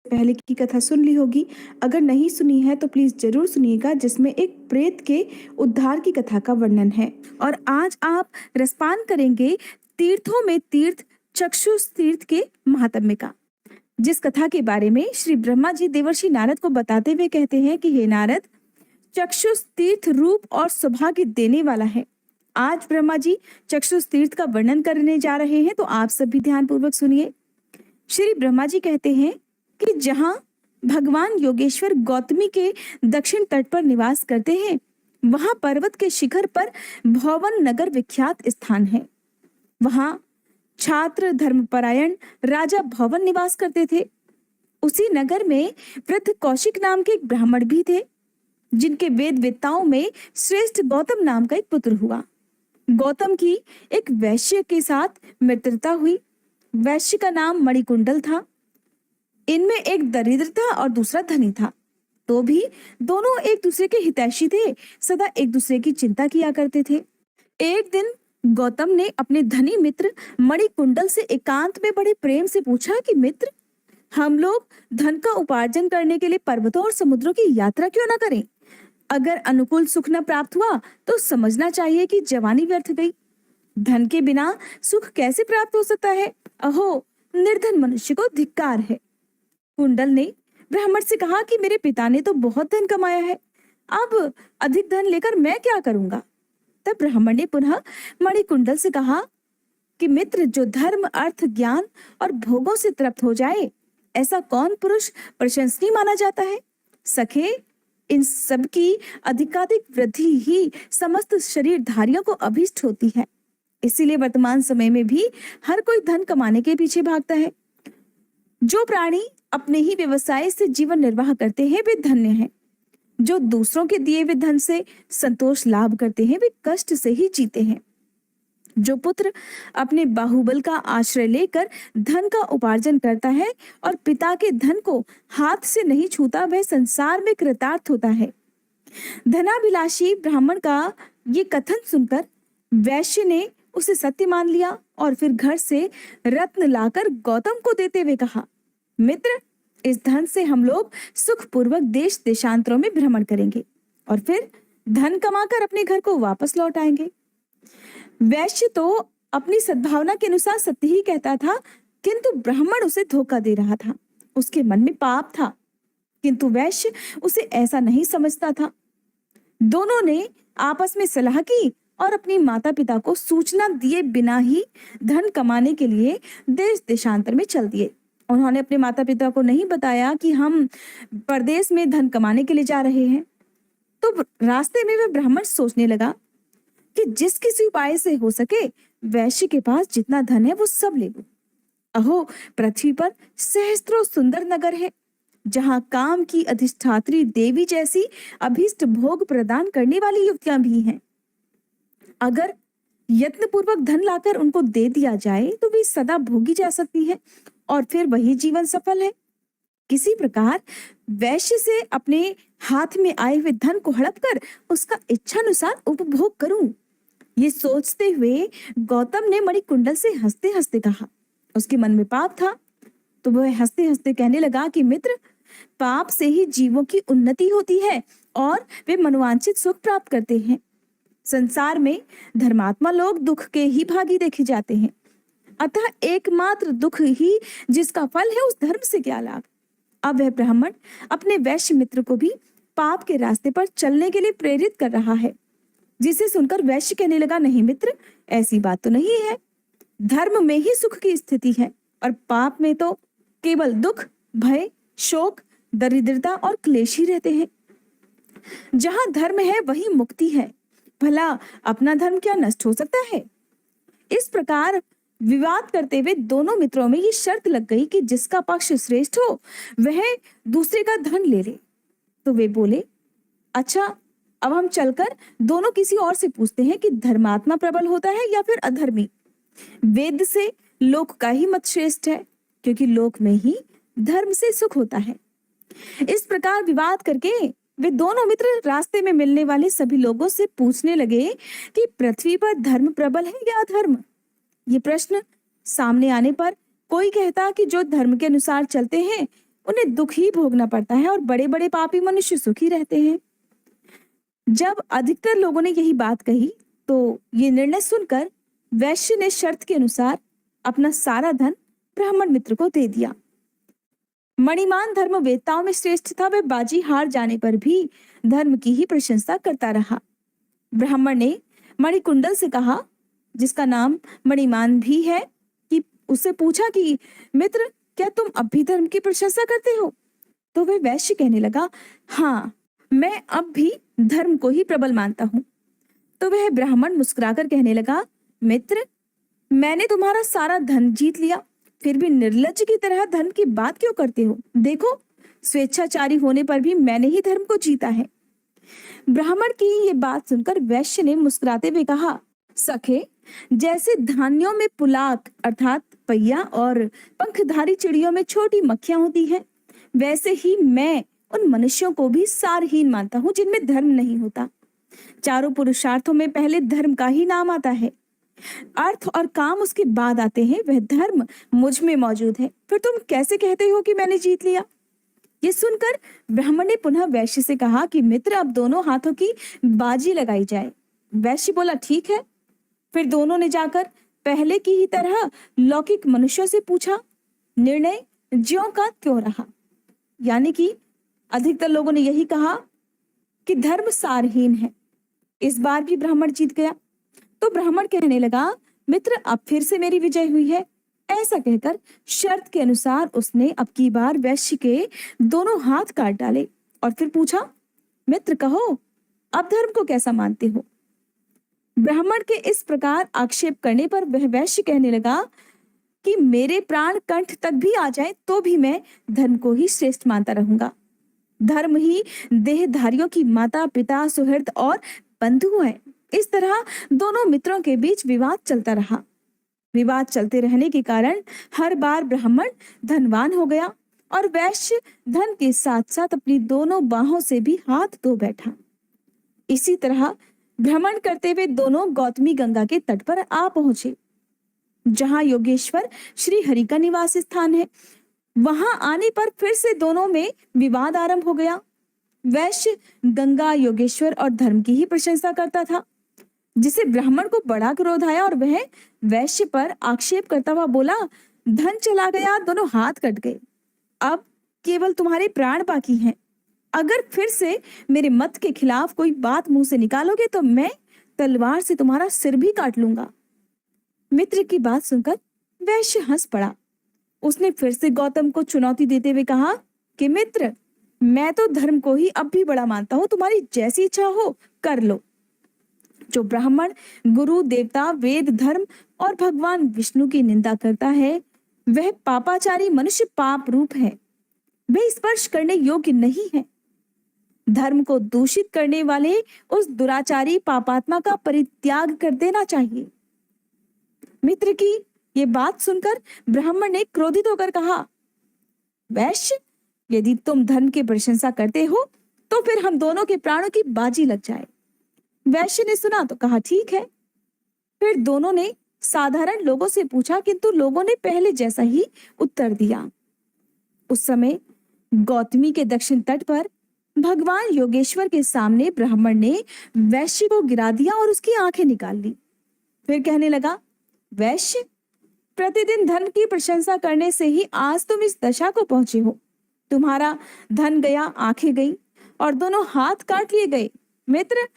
पहले की कथा सुन ली होगी। अगर नहीं सुनी है तो प्लीज जरूर सुनिएगा, जिसमें एक प्रेत के उद्धार की कथा का वर्णन है। और आज आप रसपान करेंगे तीर्थों में तीर्थ चक्षुष तीर्थ के महात्म्य का, जिस कथा के बारे में श्री ब्रह्मा जी देवर्षि नारद को बताते हुए कहते हैं कि हे नारद, चक्षुष तीर्थ रूप और सौभाग्य देने वाला है। आज ब्रह्मा जी चक्षुष तीर्थ का वर्णन करने जा रहे हैं, तो आप सभी ध्यान पूर्वक सुनिए। श्री ब्रह्मा जी कहते हैं कि जहां भगवान योगेश्वर गौतमी के दक्षिण तट पर निवास करते हैं, वहां पर्वत के शिखर पर भौवन नगर विख्यात स्थान है। वहां छात्र धर्मपरायण राजा भौवन निवास करते थे। उसी नगर में वृद्ध कौशिक नाम के एक ब्राह्मण भी थे, जिनके वेद वेत्ताओं में श्रेष्ठ गौतम नाम का एक पुत्र हुआ। गौतम की एक वैश्य के साथ मित्रता हुई। वैश्य का नाम मणिकुंडल था। इनमें एक दरिद्र था और दूसरा धनी था, तो भी दोनों एक दूसरे के हितैषी थे, सदा एक दूसरे की चिंता किया करते थे। एक दिन गौतम ने अपने धनी मित्र मणिकुंडल से एकांत में बड़े प्रेम से पूछा कि मित्र, हम लोग धन का उपार्जन करने के लिए पर्वतों और समुद्रों की यात्रा क्यों ना करें? अगर अनुकूल सुख न प्राप्त हुआ तो समझना चाहिए कि जवानी व्यर्थ गई। धन के बिना सुख कैसे प्राप्त हो सकता है? अहो, निर्धन मनुष्य को धिक्कार है। कुंडल ने ब्राह्मण से कहा कि मेरे पिता ने तो बहुत धन कमाया है, अब अधिक धन लेकर मैं क्या करूंगा? तब ब्राह्मण ने पुनः मणिकुंडल से कहा कि मित्र, जो धर्म अर्थ ज्ञान और भोगों से तृप्त हो जाए, ऐसा कौन पुरुष प्रशंसनीय माना जाता है? सखे, इन सब की अधिकाधिक वृद्धि ही समस्त शरीरधारियों को अभीष्ट होती है। इसीलिए वर्तमान समय में भी हर कोई धन कमाने के पीछे भागता है। जो प्राणी अपने ही व्यवसाय से जीवन निर्वाह करते हैं, वे धन्य हैं। जो दूसरों के दिए हुए धन से संतोष लाभ करते हैं, वे कष्ट से ही जीते हैं। जो पुत्र अपने बाहुबल का आश्रय लेकर धन का उपार्जन करता है और पिता के धन को हाथ से नहीं छूता, वह संसार में कृतार्थ होता है। धनाभिलाषी ब्राह्मण का ये कथन सुनकर वैश्य ने उसे सत्य मान लिया और फिर घर से रत्न लाकर गौतम को देते हुए कहा, मित्र, इस धन से हम लोग सुखपूर्वक देश देशांतरों में भ्रमण करेंगे और फिर धन कमाकर अपने घर को वापस लौट आएंगे। वैश्य तो अपनी सद्भावना के अनुसार सत्य ही कहता था, किंतु ब्राह्मण उसे धोखा दे रहा था। उसके मन में पाप था, किंतु वैश्य उसे ऐसा नहीं समझता था। दोनों ने आपस में सलाह की और अपनी माता पिता को सूचना दिए बिना ही धन कमाने के लिए देश देशांतर में चल दिए। उन्होंने अपने माता पिता को नहीं बताया कि हम परदेश में धन कमाने के लिए जा रहे हैं। तो रास्ते में वह ब्राह्मण सोचने लगा कि जिस किसी उपाय से हो सके वैश्य के पास जितना धन है वो सब ले लूं। अहो, पृथ्वी पर सहस्त्रों सुंदर नगर है, जहां काम की अधिष्ठात्री देवी जैसी अभीष्ट भोग प्रदान करने वाली युवतियां भी हैं। अगर यत्न पूर्वक धन लाकर उनको दे दिया जाए तो वे सदा भोगी जा सकती हैं और फिर वही जीवन सफल है। किसी प्रकार वैश्य से अपने हाथ में आए हुए धन को हड़प कर उसका इच्छानुसार उपभोग करूं। ये सोचते हुए गौतम ने मणिकुंडल से हंसते हंसते कहा। उसके मन में पाप था, तो वह हंसते हंसते कहने लगा कि मित्र, पाप से ही जीवों की उन्नति होती है और वे मनोवांछित सुख प्राप्त करते हैं। संसार में धर्मात्मा लोग दुख के ही भागी देखे जाते हैं, अतः एकमात्र दुख ही जिसका फल है, उस धर्म से क्या लाभ? अब वह ब्राह्मण अपने वैश्य मित्र को भी पाप के रास्ते पर चलने के लिए प्रेरित कर रहा है, जिसे सुनकर वैश्य कहने लगा, नहीं मित्र, ऐसी बात तो नहीं है। धर्म में ही सुख की स्थिति है और पाप में तो केवल दुख, भय, शोक, दरिद्रता और क्लेश ही रहते हैं। जहां धर्म है वहीं मुक्ति है। भला अपना धर्म क्या नष्ट हो सकता है? इस प्रकार विवाद करते हुए दोनों मित्रों में ये शर्त लग गई कि जिसका पक्ष श्रेष्ठ हो वह दूसरे का धन ले ले। तो वे बोले, अच्छा, अब हम चलकर दोनों किसी और से पूछते हैं कि धर्मात्मा प्रबल होता है या फिर अधर्मी। वेद से लोक का ही मत श्रेष्ठ है, क्योंकि लोक में ही धर्म से सुख होता है। इस प्रकार विवाद करके वे दोनों मित्र रास्ते में मिलने वाले सभी लोगों से पूछने लगे कि पृथ्वी पर धर्म प्रबल है या अधर्म। ये प्रश्न सामने आने पर कोई कहता कि जो धर्म के अनुसार चलते हैं उन्हें दुख ही भोगना पड़ता है और बड़े बड़े पापी मनुष्य सुखी रहते हैं। जब अधिकतर लोगों ने यही बात कही तो ये निर्णय सुनकर वैश्य ने शर्त के अनुसार अपना सारा धन ब्राह्मण मित्र को दे दिया। मणिमान धर्म वेदताओं में श्रेष्ठ था। वह बाजी हार जाने पर भी धर्म की ही प्रशंसा करता रहा। ब्राह्मण ने मणिकुंडल से कहा, जिसका नाम मणिमान भी है, कि उससे पूछा कि मित्र, क्या तुम अब भी धर्म की प्रशंसा करते हो? तो वह वैश्य कहने लगा, हाँ, मैं अब भी धर्म को ही प्रबल मानता हूँ। तो वह ब्राह्मण मुस्कुराकर कहने लगा, मित्र, मैंने तुम्हारा सारा धन जीत लिया, फिर भी निर्लज्ज की तरह धर्म की बात क्यों करते हो? देखो, स्वेच्छाचारी होने पर भी मैंने ही धर्म को जीता है। ब्राह्मण की ये बात सुनकर वैश्य ने मुस्कुराते हुए कहा, सखे, जैसे धान्यों में पुलाक अर्थात पहिया और पंखधारी चिड़ियों में छोटी मक्खियां होती हैं, वैसे ही मैं उन मनुष्यों को भी सारहीन मानता हूँ जिनमें धर्म नहीं होता। चारों पुरुषार्थों में पहले धर्म का ही नाम आता है, अर्थ और काम उसके बाद आते हैं। वह धर्म मुझ में मौजूद है, फिर तुम कैसे कहते हो कि मैंने जीत लिया? ये सुनकर ब्राह्मण ने पुनः वैश्य से कहा कि मित्र, अब दोनों हाथों की बाजी लगाई जाए। वैश्य बोला, ठीक है। फिर दोनों ने जाकर पहले की ही तरह लौकिक मनुष्यों से पूछा। निर्णय ज्यों का त्यों रहा, यानी कि अधिकतर लोगों ने यही कहा कि धर्म सारहीन है। इस बार भी ब्राह्मण जीत गया। तो ब्राह्मण कहने लगा, मित्र, अब फिर से मेरी विजय हुई है। ऐसा कहकर शर्त के अनुसार उसने अब की बार वैश्य के दोनों हाथ काट डाले और फिर पूछा, मित्र, कहो, अब धर्म को कैसा मानते हो? ब्राह्मण के इस प्रकार आक्षेप करने पर वह वैश्य कहने लगा कि मेरे प्राण कंठ तक भी आ जाए तो भी मैं धर्म को ही श्रेष्ठ मानता रहूंगा। धर्म ही देहधारियों की माता, पिता, सुहृद और बंधु है। इस तरह दोनों मित्रों के बीच विवाद चलता रहा। विवाद चलते रहने के कारण हर बार ब्राह्मण धनवान हो गया और वैश्य धन के साथ साथ अपनी दोनों बाहों से भी हाथ धो बैठा। इसी तरह भ्रमण करते हुए दोनों गौतमी गंगा के तट पर आ पहुंचे, जहां योगेश्वर श्री हरि का निवास स्थान है। वहां आने पर फिर से दोनों में विवाद आरंभ हो गया। वैश्य गंगा, योगेश्वर और धर्म की ही प्रशंसा करता था, जिसे ब्राह्मण को बड़ा क्रोध आया और वह वैश्य पर आक्षेप करता हुआ बोला, धन चला गया, दोनों हाथ कट गए, अब केवल तुम्हारे प्राण बाकी हैं। अगर फिर से मेरे मत के खिलाफ कोई बात मुंह से निकालोगे तो मैं तलवार से तुम्हारा सिर भी काट लूंगा। मित्र की बात सुनकर वैश्य हंस पड़ा। उसने फिर से गौतम को चुनौती देते हुए कहा कि मित्र, मैं तो धर्म को ही अब भी बड़ा मानता हूं, तुम्हारी जैसी इच्छा हो कर लो। जो ब्राह्मण गुरु, देवता, वेद, धर्म और भगवान विष्णु की निंदा करता है, वह पापाचारी मनुष्य पाप रूप है। वह स्पर्श करने योग्य नहीं है। धर्म को दूषित करने वाले उस दुराचारी पापात्मा का परित्याग कर देना चाहिए। मित्र की ये बात सुनकर ब्राह्मण ने क्रोधित होकर कहा, वैश्य, यदि तुम धर्म की प्रशंसा करते हो तो फिर हम दोनों के प्राणों की बाजी लग जाए। वैश्य ने सुना तो कहा, ठीक है। फिर दोनों ने साधारण लोगों से पूछा, किंतु लोगों ने पहले जैसा ही उत्तर दिया। उस समय गौतमी के दक्षिण तट पर भगवान योगेश्वर के सामने ब्राह्मण ने वैश्य को गिरा दिया और उसकी आंखें निकाल ली। फिर कहने लगा, वैश्य, प्रतिदिन धन की प्रशंसा करने से ही आज तुम इस दशा को पहुंचे हो। तुम्हारा धन गया, आंखें गई और दोनों हाथ काट लिए गए। मित्र,